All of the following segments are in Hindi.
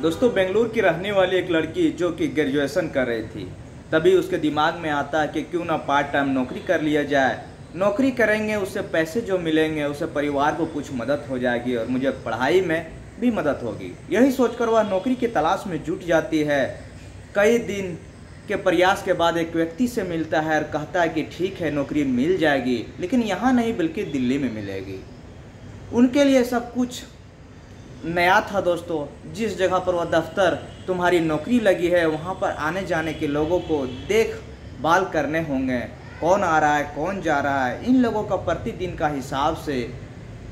दोस्तों बेंगलुरु की रहने वाली एक लड़की जो कि ग्रेजुएशन कर रही थी, तभी उसके दिमाग में आता है कि क्यों ना पार्ट टाइम नौकरी कर लिया जाए। नौकरी करेंगे, उससे पैसे जो मिलेंगे उससे परिवार को कुछ मदद हो जाएगी और मुझे पढ़ाई में भी मदद होगी। यही सोचकर वह नौकरी की तलाश में जुट जाती है। कई दिन के प्रयास के बाद एक व्यक्ति से मिलता है और कहता है कि ठीक है, नौकरी मिल जाएगी, लेकिन यहाँ नहीं बल्कि दिल्ली में मिलेगी। उनके लिए सब कुछ नया था दोस्तों। जिस जगह पर वह दफ्तर तुम्हारी नौकरी लगी है, वहाँ पर आने जाने के लोगों को देखभाल करने होंगे, कौन आ रहा है कौन जा रहा है। इन लोगों का प्रतिदिन का हिसाब से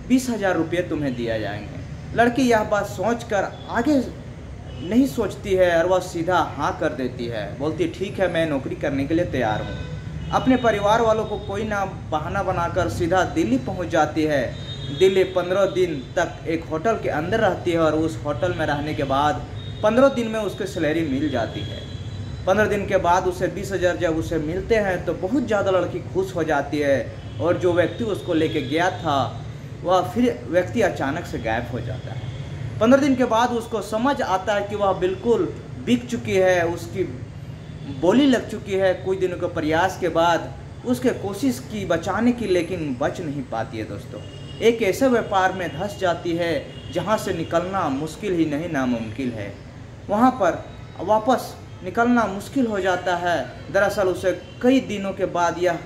20,000 रुपये तुम्हें दिया जाएंगे। लड़की यह बात सोचकर आगे नहीं सोचती है और वह सीधा हाँ कर देती है। बोलती ठीक है, मैं नौकरी करने के लिए तैयार हूँ। अपने परिवार वालों को कोई ना बहाना बनाकर सीधा दिल्ली पहुँच जाती है। दिल्ली 15 दिन तक एक होटल के अंदर रहती है और उस होटल में रहने के बाद 15 दिन में उसको सैलरी मिल जाती है। 15 दिन के बाद उसे 20,000 जब उसे मिलते हैं तो बहुत ज़्यादा लड़की खुश हो जाती है। और जो व्यक्ति उसको लेके गया था वह फिर व्यक्ति अचानक से गायब हो जाता है। 15 दिन के बाद उसको समझ आता है कि वह बिल्कुल बिक चुकी है, उसकी बोली लग चुकी है। कुछ दिनों के प्रयास के बाद उसके कोशिश की बचाने की, लेकिन बच नहीं पाती है दोस्तों। एक ऐसे व्यापार में धंस जाती है जहां से निकलना मुश्किल ही नहीं नामुमकिन है। वहां पर वापस निकलना मुश्किल हो जाता है। दरअसल उसे कई दिनों के बाद, यह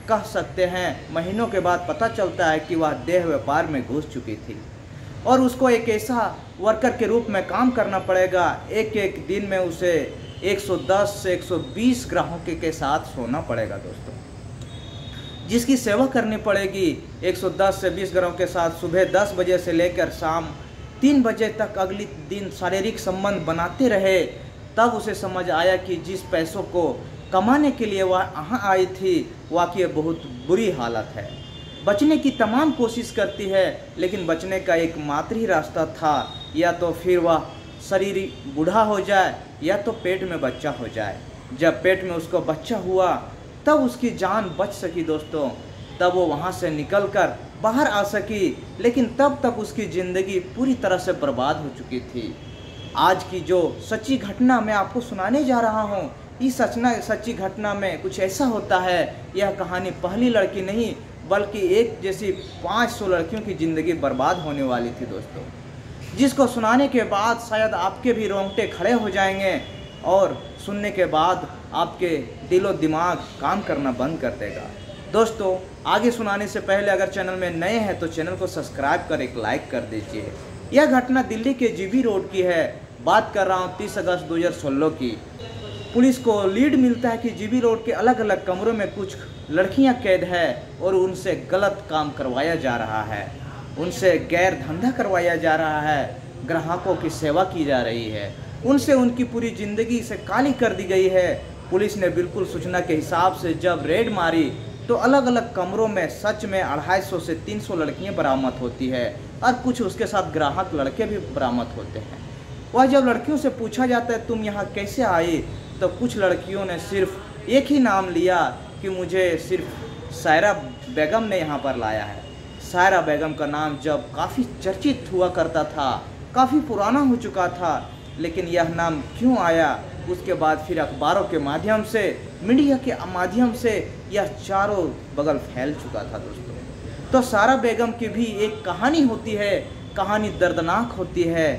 कह सकते हैं महीनों के बाद, पता चलता है कि वह देह व्यापार में घुस चुकी थी और उसको एक ऐसा वर्कर के रूप में काम करना पड़ेगा। एक एक दिन में उसे 110 से 120 ग्राहकों के साथ सोना पड़ेगा दोस्तों, जिसकी सेवा करनी पड़ेगी। 110 से 20 ग्राहकों के साथ सुबह 10 बजे से लेकर शाम 3 बजे तक अगले दिन शारीरिक संबंध बनाते रहे। तब उसे समझ आया कि जिस पैसों को कमाने के लिए वह यहाँ आई थी, वाकई बहुत बुरी हालत है। बचने की तमाम कोशिश करती है, लेकिन बचने का एकमात्र ही रास्ता था, या तो फिर वह शरीर बूढ़ा हो जाए या तो पेट में बच्चा हो जाए। जब पेट में उसको बच्चा हुआ तब उसकी जान बच सकी दोस्तों, तब वो वहाँ से निकलकर बाहर आ सकी, लेकिन तब तक उसकी ज़िंदगी पूरी तरह से बर्बाद हो चुकी थी। आज की जो सच्ची घटना मैं आपको सुनाने जा रहा हूँ, इस सच्ची घटना में कुछ ऐसा होता है। यह कहानी पहली लड़की नहीं बल्कि एक जैसी 500 लड़कियों की ज़िंदगी बर्बाद होने वाली थी दोस्तों, जिसको सुनाने के बाद शायद आपके भी रोंगटे खड़े हो जाएंगे और सुनने के बाद आपके दिलो दिमाग काम करना बंद कर देगा। दोस्तों आगे सुनाने से पहले अगर चैनल में नए हैं तो चैनल को सब्सक्राइब कर एक लाइक कर दीजिए। यह घटना दिल्ली के जीबी रोड की है। बात कर रहा हूँ 30 अगस्त 2016 की। पुलिस को लीड मिलता है कि जीबी रोड के अलग अलग कमरों में कुछ लड़कियाँ कैद है और उनसे गलत काम करवाया जा रहा है, उनसे गैर धंधा करवाया जा रहा है, ग्राहकों की सेवा की जा रही है, उनसे उनकी पूरी ज़िंदगी से काली कर दी गई है। पुलिस ने बिल्कुल सूचना के हिसाब से जब रेड मारी तो अलग अलग कमरों में सच में 250 से 300 लड़कियां बरामद होती है और कुछ उसके साथ ग्राहक लड़के भी बरामद होते हैं। वह जब लड़कियों से पूछा जाता है तुम यहाँ कैसे आई, तो कुछ लड़कियों ने सिर्फ एक ही नाम लिया कि मुझे सिर्फ सायरा बेगम ने यहाँ पर लाया है। सायरा बेगम का नाम जब काफ़ी चर्चित हुआ करता था, काफ़ी पुराना हो चुका था, लेकिन यह नाम क्यों आया उसके बाद फिर अखबारों के माध्यम से, मीडिया के माध्यम से यह चारों बगल फैल चुका था दोस्तों। तो सायरा बेगम की भी एक कहानी होती है, कहानी दर्दनाक होती है,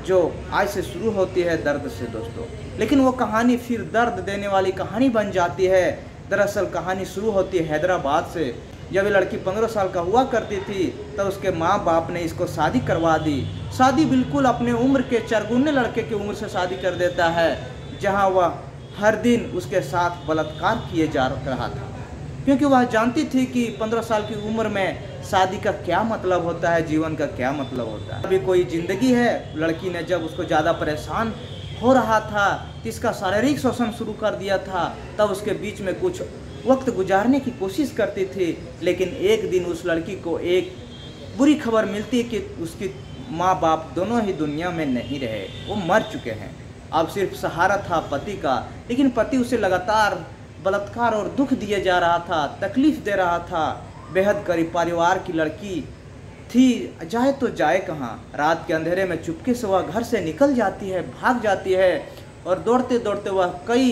जो आज से शुरू होती है दर्द से दोस्तों, लेकिन वो कहानी फिर दर्द देने वाली कहानी बन जाती है। दरअसल कहानी शुरू होती है हैदराबाद से। जब ये लड़की 15 साल का हुआ करती थी तब उसके माँ बाप ने इसको शादी करवा दी। शादी बिल्कुल अपने उम्र के चरगुने लड़के की उम्र से शादी कर देता है, जहाँ वह हर दिन उसके साथ बलात्कार किए जा रहा था, क्योंकि वह जानती थी कि 15 साल की उम्र में शादी का क्या मतलब होता है, जीवन का क्या मतलब होता है। अभी कोई ज़िंदगी है। लड़की ने जब उसको ज़्यादा परेशान हो रहा था, इसका शारीरिक शोषण शुरू कर दिया था, तब उसके बीच में कुछ वक्त गुजारने की कोशिश करती थी। लेकिन एक दिन उस लड़की को एक बुरी खबर मिलती है कि उसकी माँ बाप दोनों ही दुनिया में नहीं रहे, वो मर चुके हैं। अब सिर्फ सहारा था पति का, लेकिन पति उसे लगातार बलात्कार और दुख दिए जा रहा था, तकलीफ दे रहा था। बेहद गरीब परिवार की लड़की थी, जाए तो जाए कहाँ। रात के अंधेरे में चुपके से वह घर से निकल जाती है, भाग जाती है और दौड़ते दौड़ते वह कई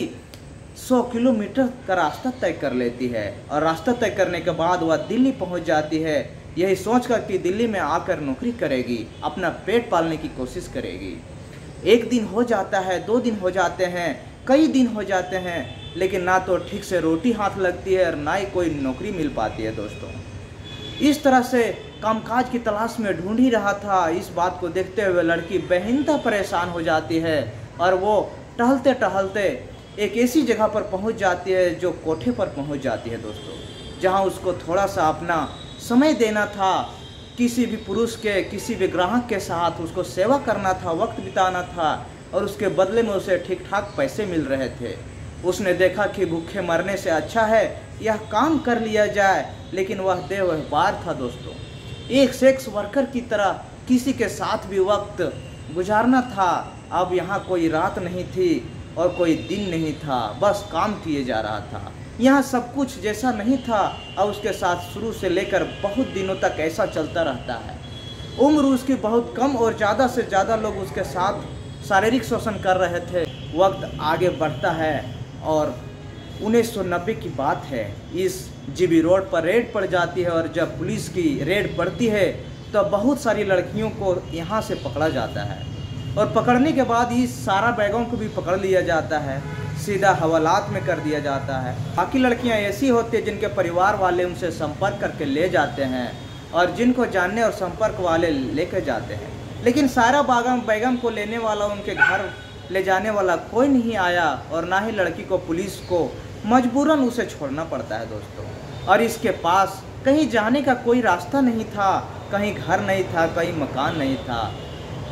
100 किलोमीटर का रास्ता तय कर लेती है। और रास्ता तय करने के बाद वह दिल्ली पहुंच जाती है, यही सोचकर कि दिल्ली में आकर नौकरी करेगी, अपना पेट पालने की कोशिश करेगी। 1 दिन हो जाता है, 2 दिन हो जाते हैं, कई दिन हो जाते हैं, लेकिन ना तो ठीक से रोटी हाथ लगती है और ना ही कोई नौकरी मिल पाती है दोस्तों। इस तरह से कामकाज की तलाश में ढूंढ ही रहा था। इस बात को देखते हुए लड़की बेहिंता परेशान हो जाती है और वो टहलते टहलते एक ऐसी जगह पर पहुंच जाती है जो कोठे पर पहुंच जाती है दोस्तों, जहां उसको थोड़ा सा अपना समय देना था, किसी भी पुरुष के, किसी भी ग्राहक के साथ उसको सेवा करना था, वक्त बिताना था और उसके बदले में उसे ठीक ठाक पैसे मिल रहे थे। उसने देखा कि भूखे मरने से अच्छा है यह काम कर लिया जाए, लेकिन वह देहव्यापार था दोस्तों। एक सेक्स वर्कर की तरह किसी के साथ भी वक्त गुजारना था। अब यहाँ कोई रात नहीं थी और कोई दिन नहीं था, बस काम किए जा रहा था। यहाँ सब कुछ जैसा नहीं था और उसके साथ शुरू से लेकर बहुत दिनों तक ऐसा चलता रहता है। उम्र उसकी बहुत कम और ज़्यादा से ज़्यादा लोग उसके साथ शारीरिक शोषण कर रहे थे। वक्त आगे बढ़ता है और 1990 की बात है। इस जीबी रोड पर रेड पड़ जाती है और जब पुलिस की रेड पड़ती है तो बहुत सारी लड़कियों को यहाँ से पकड़ा जाता है और पकड़ने के बाद इस सारा बैगों को भी पकड़ लिया जाता है, सीधा हवालात में कर दिया जाता है। बाकी लड़कियाँ ऐसी होती हैं जिनके परिवार वाले उनसे संपर्क करके ले जाते हैं और जिनको जानने और संपर्क वाले लेके जाते हैं, लेकिन सारा बैगम को लेने वाला, उनके घर ले जाने वाला कोई नहीं आया और ना ही लड़की को पुलिस को मजबूरन उसे छोड़ना पड़ता है दोस्तों। और इसके पास कहीं जाने का कोई रास्ता नहीं था, कहीं घर नहीं था, कहीं मकान नहीं था।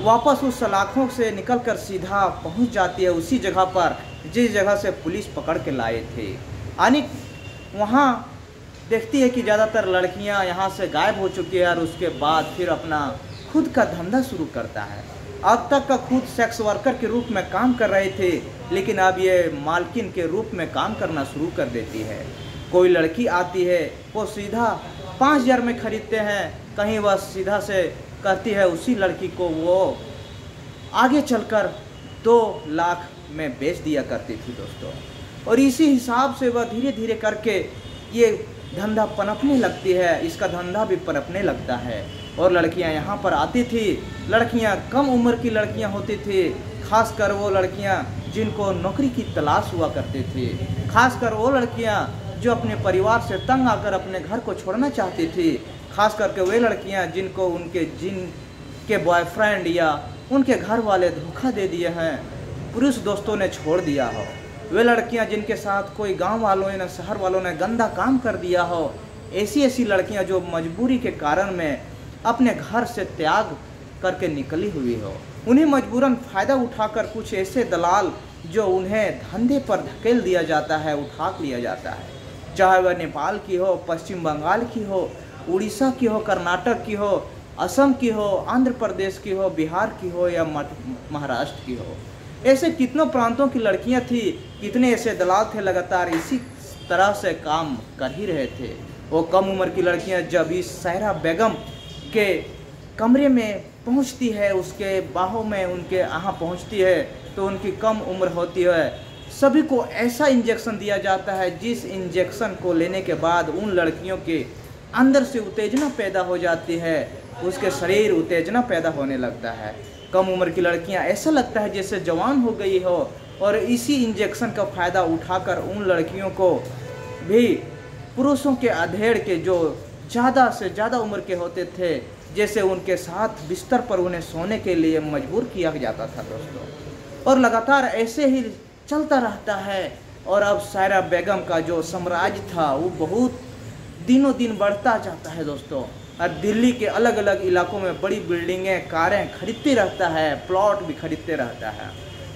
वापस उस सलाखों से निकलकर सीधा पहुंच जाती है उसी जगह पर जिस जगह से पुलिस पकड़ के लाए थे। यानी वहाँ देखती है कि ज़्यादातर लड़कियाँ यहाँ से गायब हो चुकी है और उसके बाद फिर अपना खुद का धंधा शुरू करता है। अब तक का खुद सेक्स वर्कर के रूप में काम कर रहे थे, लेकिन अब ये मालकिन के रूप में काम करना शुरू कर देती है। कोई लड़की आती है, वो सीधा 5000 में खरीदते हैं, कहीं वह सीधा से कहती है उसी लड़की को वो आगे चलकर 2 लाख में बेच दिया करती थी दोस्तों। और इसी हिसाब से वह धीरे धीरे करके ये धंधा पनपने लगती है, इसका धंधा भी पनपने लगता है। और लड़कियां यहाँ पर आती थी, लड़कियां कम उम्र की लड़कियां होती थी, खासकर वो लड़कियां जिनको नौकरी की तलाश हुआ करती थी, खासकर वो लड़कियां जो अपने परिवार से तंग आकर अपने घर को छोड़ना चाहती थी, खास करके वे लड़कियां जिनको जिनके बॉयफ्रेंड या उनके घर वाले धोखा दे दिए हैं, पुरुष दोस्तों ने छोड़ दिया हो, वे लड़कियां जिनके साथ कोई गांव वालों ने, शहर वालों ने गंदा काम कर दिया हो, ऐसी लड़कियां जो मजबूरी के कारण में अपने घर से त्याग करके निकली हुई हो, उन्हें मजबूरन फ़ायदा उठाकर कुछ ऐसे दलाल जो उन्हें धंधे पर धकेल दिया जाता है, उठा लिया जाता है, चाहे वह नेपाल की हो, पश्चिम बंगाल की हो, उड़ीसा की हो, कर्नाटक की हो, असम की हो, आंध्र प्रदेश की हो, बिहार की हो या महाराष्ट्र की हो। ऐसे कितनों प्रांतों की लड़कियां थी, कितने ऐसे दलाल थे लगातार इसी तरह से काम कर ही रहे थे। वो कम उम्र की लड़कियां जब इस सायरा बेगम के कमरे में पहुंचती है, उसके बाहों में उनके यहाँ पहुंचती है, तो उनकी कम उम्र होती है, सभी को ऐसा इंजेक्शन दिया जाता है जिस इंजेक्शन को लेने के बाद उन लड़कियों के अंदर से उत्तेजना पैदा हो जाती है, उसके शरीर उत्तेजना पैदा होने लगता है। कम उम्र की लड़कियां ऐसा लगता है जैसे जवान हो गई हो, और इसी इंजेक्शन का फ़ायदा उठाकर उन लड़कियों को भी पुरुषों के अधेड़ के जो ज़्यादा से ज़्यादा उम्र के होते थे, जैसे उनके साथ बिस्तर पर उन्हें सोने के लिए मजबूर किया जाता था दोस्तों। और लगातार ऐसे ही चलता रहता है। और अब सायरा बेगम का जो साम्राज्य था वो बहुत दिनों दिन बढ़ता जाता है दोस्तों। और दिल्ली के अलग अलग इलाकों में बड़ी बिल्डिंगें, कारें खरीदते रहता है, प्लॉट भी खरीदते रहता है।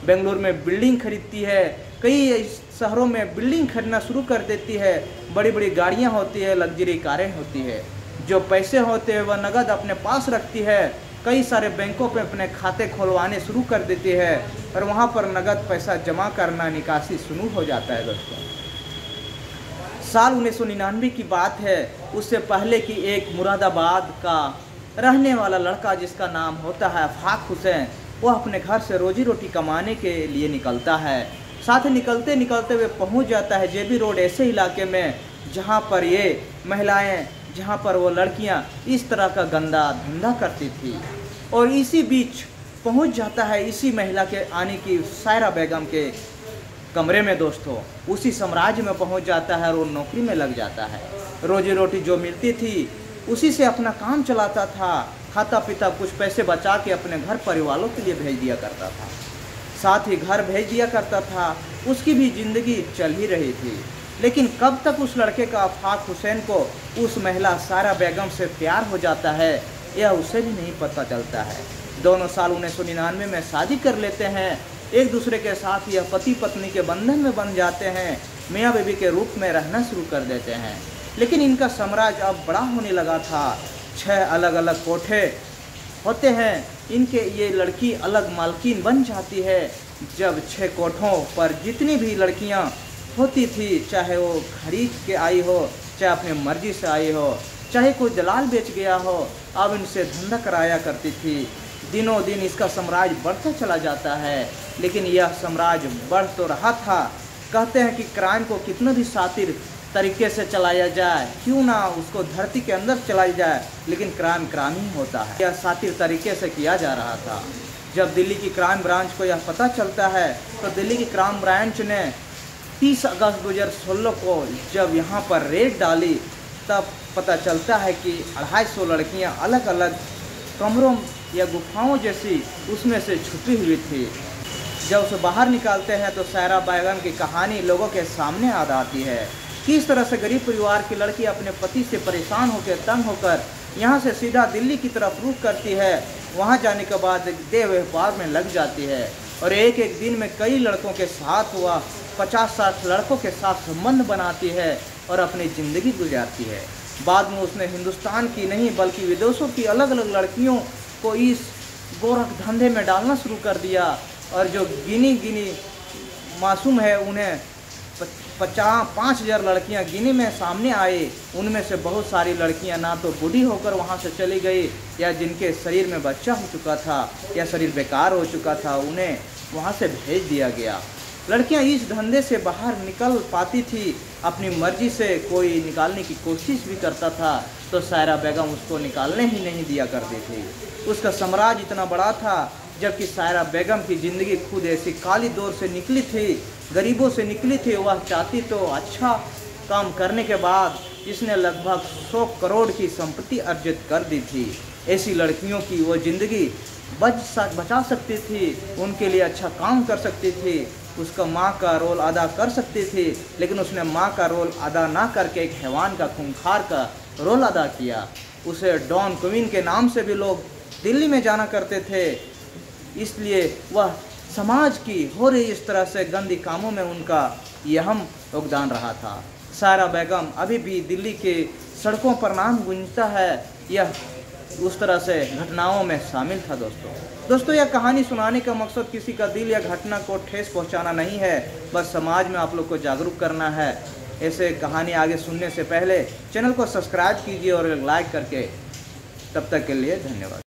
बेंगलुरु में बिल्डिंग खरीदती है, कई शहरों में बिल्डिंग खरीदना शुरू कर देती है, बड़ी बड़ी गाड़ियां होती है, लग्जरी कारें होती है। जो पैसे होते हैं वह नगद अपने पास रखती है, कई सारे बैंकों पे अपने खाते खुलवाने शुरू कर देती है और वहाँ पर नगद पैसा जमा करना, निकासी शुरू हो जाता है दोस्तों। साल 1999 की बात है, उससे पहले की एक मुरादाबाद का रहने वाला लड़का जिसका नाम होता है आफाक हुसैन, वो अपने घर से रोजी रोटी कमाने के लिए निकलता है। साथ ही निकलते निकलते वे पहुंच जाता है जेबी रोड, ऐसे इलाके में जहां पर ये महिलाएं, जहां पर वो लड़कियां इस तरह का गंदा धंधा करती थी। और इसी बीच पहुंच जाता है इसी महिला के आने की सायरा बेगम के कमरे में दोस्तों, उसी साम्राज्य में पहुंच जाता है और वो नौकरी में लग जाता है। रोजी रोटी जो मिलती थी उसी से अपना काम चलाता था, खाता पीता कुछ पैसे बचा के अपने घर परिवारों के लिए भेज दिया करता था, साथ ही घर भेज दिया करता था। उसकी भी ज़िंदगी चल ही रही थी। लेकिन कब तक उस लड़के का आफाक हुसैन को उस महिला सायरा बेगम से प्यार हो जाता है यह उसे भी नहीं पता चलता है। दोनों साल 1999 में शादी कर लेते हैं। एक दूसरे के साथ यह पति पत्नी के बंधन में बन जाते हैं, मियाँ बीवी के रूप में रहना शुरू कर देते हैं। लेकिन इनका साम्राज्य अब बड़ा होने लगा था। 6 अलग अलग कोठे होते हैं इनके। ये लड़की अलग मालकिन बन जाती है। जब 6 कोठों पर जितनी भी लड़कियां होती थी, चाहे वो खरीद के आई हो, चाहे अपनी मर्जी से आई हो, चाहे कोई दलाल बेच गया हो, अब इनसे धंधा कराया करती थी। दिनों दिन इसका साम्राज्य बढ़ता चला जाता है। लेकिन यह साम्राज्य बढ़ तो रहा था। कहते हैं कि क्राइम को कितना भी शातिर तरीके से चलाया जाए, क्यों ना उसको धरती के अंदर चलाया जाए, लेकिन क्राइम क्राइम ही होता है। यह शातिर तरीके से किया जा रहा था। जब दिल्ली की क्राइम ब्रांच को यह पता चलता है तो दिल्ली की क्राइम ब्रांच ने 30 अगस्त 2016 को जब यहाँ पर रेड डाली, तब पता चलता है कि 250 लड़कियाँ अलग अलग कमरों या गुफाओं जैसी उसमें से छुपी हुई थी। जब उसे बाहर निकालते हैं तो सायरा बेगम की कहानी लोगों के सामने आ आती है। किस तरह से गरीब परिवार की लड़की अपने पति से परेशान होकर, तंग होकर यहाँ से सीधा दिल्ली की तरफ रुख करती है। वहाँ जाने के बाद देह व्यापार में लग जाती है और एक एक दिन में कई लड़कों के साथ हुआ 50-60 लड़कों के साथ संबंध बनाती है और अपनी ज़िंदगी गुजारती है। बाद में उसने हिंदुस्तान की नहीं बल्कि विदेशों की अलग अलग लड़कियों को इस गोरख धंधे में डालना शुरू कर दिया। और जो गिनी गिनी मासूम है उन्हें 5000 लड़कियां गिनी में सामने आए। उनमें से बहुत सारी लड़कियां ना तो बूढ़ी होकर वहां से चली गई, या जिनके शरीर में बच्चा हो चुका था या शरीर बेकार हो चुका था, उन्हें वहां से भेज दिया गया। लड़कियां इस धंधे से बाहर निकल पाती थी अपनी मर्जी से। कोई निकालने की कोशिश भी करता था तो सायरा बेगम उसको निकालने ही नहीं दिया करती थी। उसका साम्राज्य इतना बड़ा था, जबकि सायरा बेगम की ज़िंदगी खुद ऐसी काली दौर से निकली थी, गरीबों से निकली थी। वह चाहती तो अच्छा काम करने के बाद इसने लगभग 100 करोड़ की संपत्ति अर्जित कर दी थी। ऐसी लड़कियों की वो ज़िंदगी बचा सकती थी, उनके लिए अच्छा काम कर सकती थी, उसका माँ का रोल अदा कर सकती थी। लेकिन उसने माँ का रोल अदा ना करके एक हैवान का, खूंखार का रोल अदा किया। उसे डॉन क्वीन के नाम से भी लोग दिल्ली में जाना करते थे। इसलिए वह समाज की हो रही इस तरह से गंदी कामों में उनका अहम योगदान रहा था। सायरा बेगम अभी भी दिल्ली के सड़कों पर नाम गूंजता है। यह उस तरह से घटनाओं में शामिल था। दोस्तों यह कहानी सुनाने का मकसद किसी का दिल या घटना को ठेस पहुंचाना नहीं है, बस समाज में आप लोग को जागरूक करना है। ऐसे कहानी आगे सुनने से पहले चैनल को सब्सक्राइब कीजिए और लाइक करके। तब तक के लिए धन्यवाद।